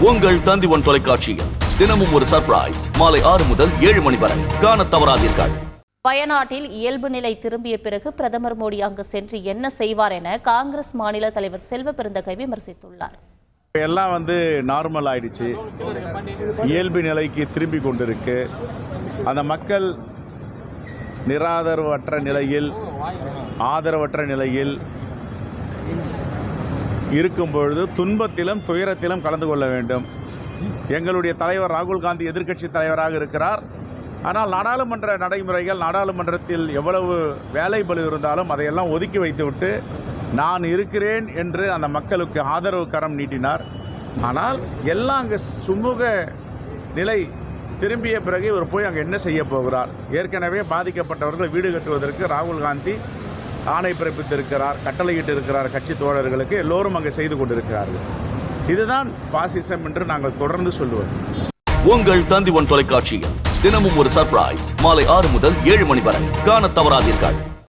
உங்கள் தந்தி1 தொலைக்காட்சியில் தினமும் ஒரு சர்ப்ரைஸ் மாலை 6 முதல் 7 மணி வரை காணத் தவறாதீர்கள். வயநாட்டில் இயல்பு நிலை திரும்பிய பிறகு பிரதமர் மோடி அங்கு சென்று என்ன செய்வார் என காங்கிரஸ் மாநில தலைவர் செல்வ பெருந்தகை விமர்சித்துள்ளார். எல்லாம் நார்மல் ஆயிடுச்சு, இயல்பு நிலைக்கு திரும்பி கொண்டிருக்கு. அந்த மக்கள் நிராதரவற்ற நிலையில், ஆதரவற்ற நிலையில் இருக்கும் பொழுது துன்பத்திலும் துயரத்திலும் கலந்து கொள்ள வேண்டும். எங்களுடைய தலைவர் ராகுல் காந்தி எதிர்க்கட்சி தலைவராக இருக்கிறார். ஆனால் நாடாளுமன்ற நடைமுறைகள், நாடாளுமன்றத்தில் எவ்வளவு வேலை பளு இருந்தாலும் அதையெல்லாம் ஒதுக்கி வைத்துவிட்டு நான் இருக்கிறேன் என்று அந்த மக்களுக்கு ஆதரவு கரம் நீட்டினார். ஆனால் எல்லாம் அங்கே சுமூக நிலை திரும்பிய பிறகு இவர் போய் அங்கே என்ன செய்ய போகிறார்? ஏற்கனவே பாதிக்கப்பட்டவர்கள் வீடு கட்டுவதற்கு ராகுல் காந்தி ஆணை பிறப்பித்திருக்கிறார், கட்டளையிட்டு இருக்கிறார். கட்சி தோழர்களுக்கு எல்லோரும் அங்கே செய்து கொண்டிருக்கிறார்கள். இதுதான் பாசிசம் என்று நாங்கள் தொடர்ந்து சொல்லுவோம். உங்கள் தந்தி1 தொலைக்காட்சியில் தினமும் ஒரு சர்ப்ரைஸ் மாலை 6 முதல் 7 மணி வரை காணத் தவறாதீர்கள்.